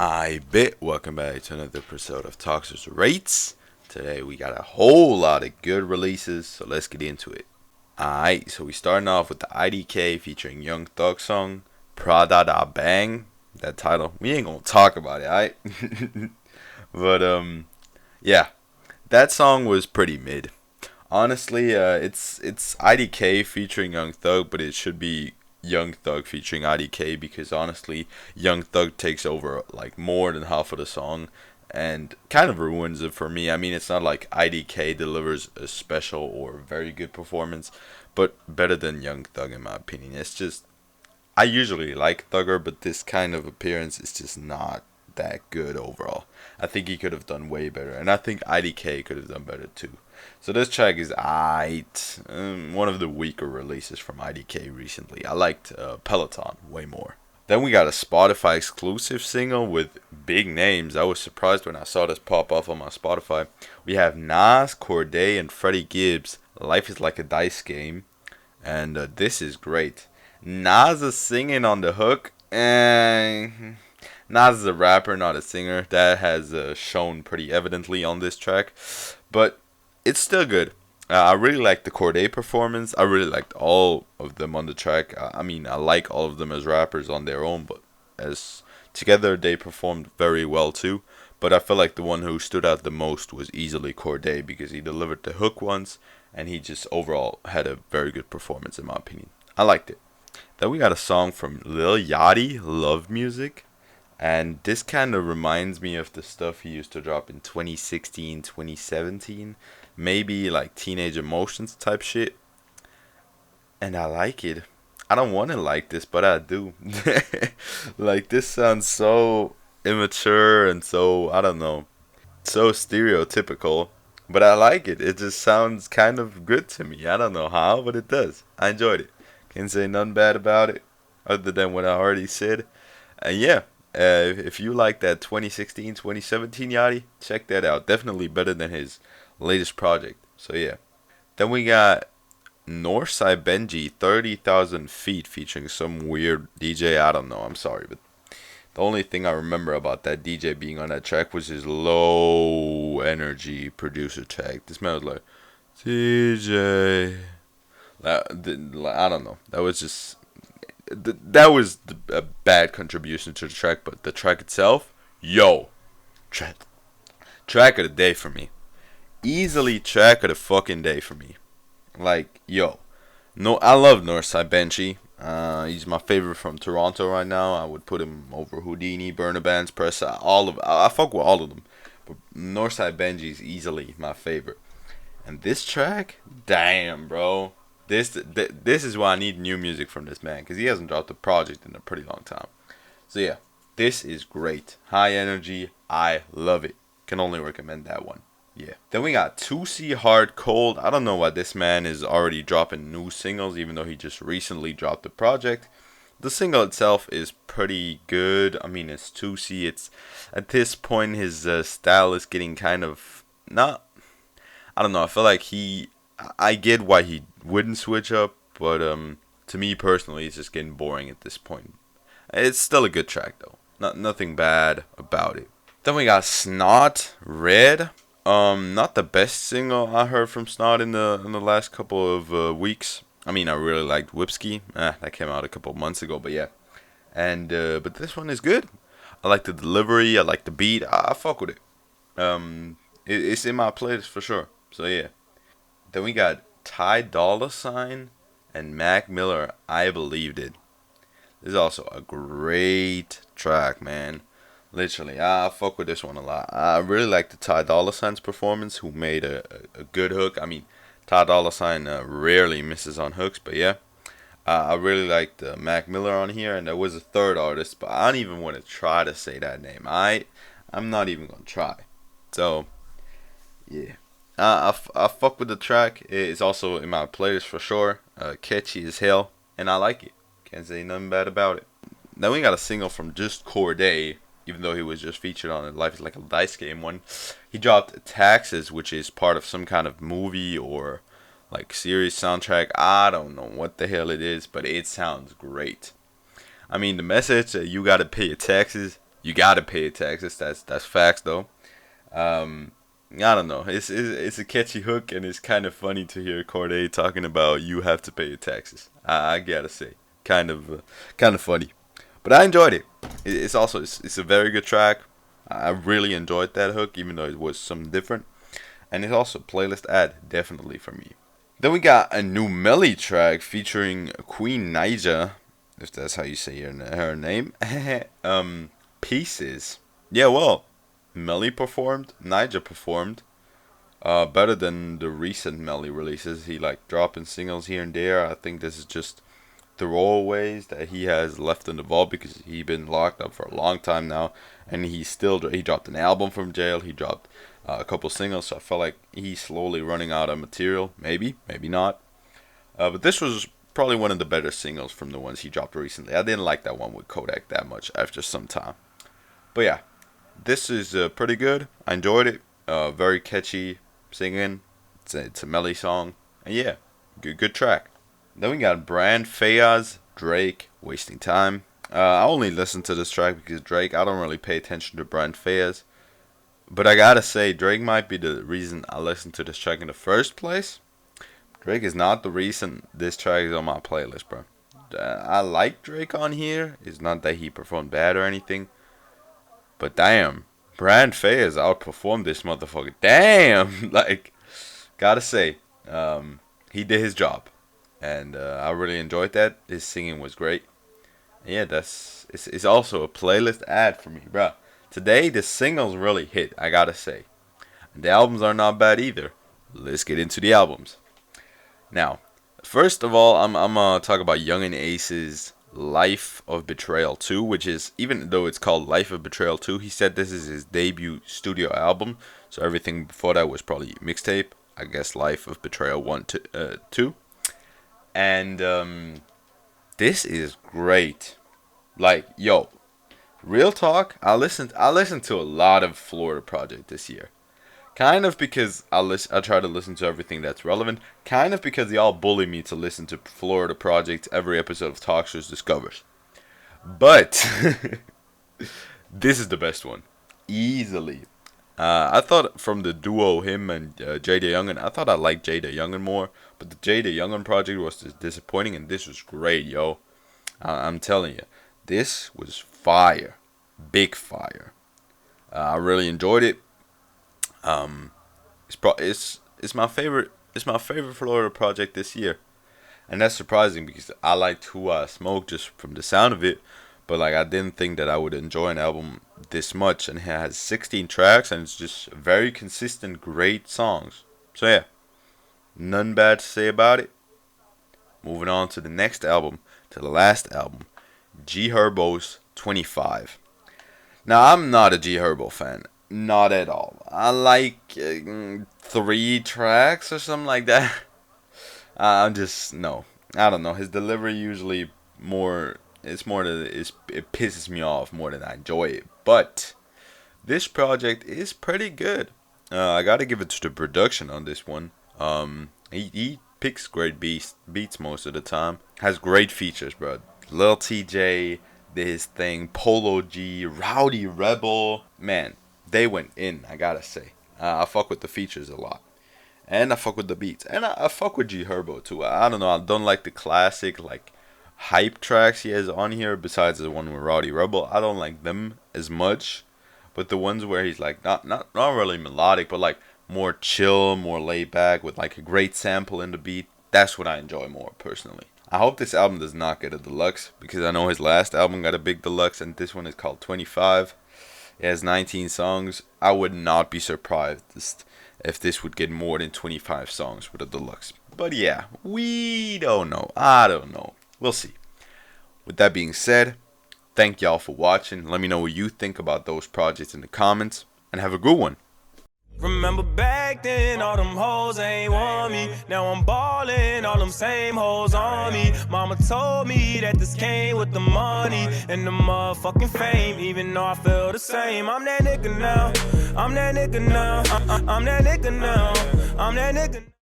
I bet. Welcome back to another episode of Toxiris Rates. Today we got a whole lot of good releases, so let's get into it. Alright, so we starting off with the IDK featuring Young Thug song, Pradada Bang. That title, we ain't gonna talk about it, alright? But yeah, that song was pretty mid. Honestly, it's IDK featuring Young Thug, but it should be Young Thug featuring IDK because honestly, Young Thug takes over like more than half of the song and kind of ruins it for me. I mean, it's not like IDK delivers a special or very good performance, but better than Young Thug in my opinion. It's just I usually like Thugger, but this kind of appearance is just not that good overall. I think he could have done way better, and I think IDK could have done better too. So this track is aight. One of the weaker releases from IDK recently. I liked Peloton way more. Then we got a Spotify exclusive single with big names. I was surprised when I saw this pop up on my Spotify. We have Nas, Cordae, and Freddie Gibbs. Life is like a dice game, and this is great. Nas is singing on the hook, and Nas is a rapper, not a singer. That has shown pretty evidently on this track, but it's still good. I really liked the Cordae performance. I really liked all of them on the track. I mean, I like all of them as rappers on their own, but as together they performed very well too. But I feel like the one who stood out the most was easily Cordae because he delivered the hook once, and he just overall had a very good performance in my opinion. I liked it. Then we got a song from Lil Yachty-Love music. And this kind of reminds me of the stuff he used to drop in 2016, 2017. Maybe like Teenage Emotions type shit. And I like it. I don't want to like this, but I do. Like, this sounds so immature and so, I don't know, so stereotypical. But I like it. It just sounds kind of good to me. I don't know how, but it does. I enjoyed it. Can't say nothing bad about it, other than what I already said. And yeah. If you like that 2016, 2017 Yachty, check that out. Definitely better than his latest project. So yeah. Then we got Northsidebenji 30,000 Feet featuring some weird DJ. I don't know. I'm sorry, but the only thing I remember about that DJ being on that track was his low energy producer track. This man was like, DJ. I don't know. That was just that was a bad contribution to the track, but the track itself, yo, track of the day for me. Easily track of the fucking day for me. Like, yo, no, I love Northsidebenji. He's my favorite from Toronto right now. I would put him over Houdini, Burna Bands, Pressa, all of. I fuck with all of them, but Northsidebenji is easily my favorite. And this track, damn, bro. This is why I need new music from this man, because he hasn't dropped a project in a pretty long time. So yeah, this is great. High energy. I love it. Can only recommend that one. Yeah. Then we got Toosii-heart Cold. I don't know why this man is already dropping new singles, even though he just recently dropped a project. The single itself is pretty good. I mean, it's Toosii. It's at this point his style is getting kind of not. I don't know. I feel like I get why he wouldn't switch up, but to me personally, it's just getting boring at this point. It's still a good track though. Nothing bad about it. Then we got Snot Red. Not the best single I heard from Snot in the last couple of weeks. I mean, I really liked Whipski. That came out a couple of months ago, but yeah. And but this one is good. I like the delivery. I like the beat. I fuck with it. It's in my playlist for sure. So yeah. Then we got Dolla and Mac Miller, I Believed It. This is also a great track, man. Literally, I fuck with this one a lot. I really like the Dolla performance, who made a good hook. I mean, Dolla rarely misses on hooks, but yeah. I really liked Mac Miller on here, and there was a third artist, but I don't even want to try to say that name. I'm not even going to try. So, yeah. I fuck with the track. It's also in my playlist for sure. Catchy as hell, and I like it. Can't say nothing bad about it. Then we got a single from just Cordae, even though he was just featured on it. Life is like a dice game one. He dropped Taxes, which is part of some kind of movie or like series soundtrack. I don't know what the hell it is, but it sounds great. I mean, the message that you gotta pay your taxes, You gotta pay taxes. That's facts though. I don't know. It's a catchy hook, and it's kind of funny to hear Cordae talking about you have to pay your taxes. I gotta say, kind of funny, but I enjoyed it. It's also it's a very good track. I really enjoyed that hook, even though it was something different, and it's also a playlist ad definitely for me. Then we got a new Melly track featuring Queen Naija, if that's how you say her name. Pieces. Yeah, well, Melly performed, Naija performed, better than the recent Melly releases. He like dropping singles here and there. I think this is just the rollaways that he has left in the vault because he been locked up for a long time now, and he dropped an album from jail. He dropped a couple singles, so I felt like he's slowly running out of material. Maybe not. But this was probably one of the better singles from the ones he dropped recently. I didn't like that one with Kodak that much after some time, but yeah. This is pretty good. I enjoyed it. Very catchy singing. It's a Melly song. And yeah, good track. Then we got Brent, Faiyaz, Drake, Wasting Time. I only listened to this track because Drake, I don't really pay attention to Brent, Faiyaz. But I gotta say, Drake might be the reason I listened to this track in the first place. Drake is not the reason this track is on my playlist, bro. I like Drake on here. It's not that he performed bad or anything. But damn, Brent Faiyaz outperformed this motherfucker. Damn, like, gotta say, he did his job, and I really enjoyed that. His singing was great. And yeah, it's also a playlist ad for me, bro. Today the singles really hit, I gotta say. And the albums are not bad either. Let's get into the albums. Now, first of all, I'm gonna talk about Yungeen-Ace's Life of Betrayal 2, which is, even though it's called Life of Betrayal 2, he said this is his debut studio album, so everything before that was probably mixtape. I guess Life of Betrayal 1 to 2. And this is great. Like, yo, real talk, I listened to a lot of Florida Project this year. Kind of because I try to listen to everything that's relevant. Kind of because they all bully me to listen to Florida Project every episode of Toxiris Discovers. But this is the best one, easily. I thought from the duo him and Yungeen, I thought I liked Yungeen more, but the Yungeen project was disappointing, and this was great, yo. I'm telling you, this was fire, big fire. I really enjoyed it. It's my favorite Florida project this year, and that's surprising because I liked Who I Smoke just from the sound of it, but like I didn't think that I would enjoy an album this much, and it has 16 tracks and it's just very consistent, great songs. So yeah, nothing bad to say about it. Moving on to the next album, to the last album, Herbo's 25. Now I'm not a Herbo fan. Not at all. I like 3 tracks or something like that. No. I don't know. His delivery usually it pisses me off more than I enjoy it. But this project is pretty good. I gotta give it to the production on this one. He picks great beats most of the time. Has great features, bro. Lil TJ did his thing. Polo G, Rowdy Rebel. Man, they went in, I gotta say. I fuck with the features a lot. And I fuck with the beats. And I fuck with Herbo too. I don't know, I don't like the classic, like, hype tracks he has on here, besides the one with Rowdy Rebel. I don't like them as much. But the ones where he's like, not really melodic, but like more chill, more laid back, with like a great sample in the beat, that's what I enjoy more, personally. I hope this album does not get a deluxe, because I know his last album got a big deluxe, and this one is called 25. It has 19 songs. I would not be surprised if this would get more than 25 songs with a deluxe. But yeah, we don't know. I don't know. We'll see. With that being said, thank y'all for watching. Let me know what you think about those projects in the comments, and have a good one. Remember back then, all them hoes ain't want me. Now I'm ballin', all them same hoes on me. Mama told me that this came with the money and the motherfucking fame. Even though I feel the same, I'm that nigga now. I'm that nigga now. I'm that nigga now. I'm that nigga.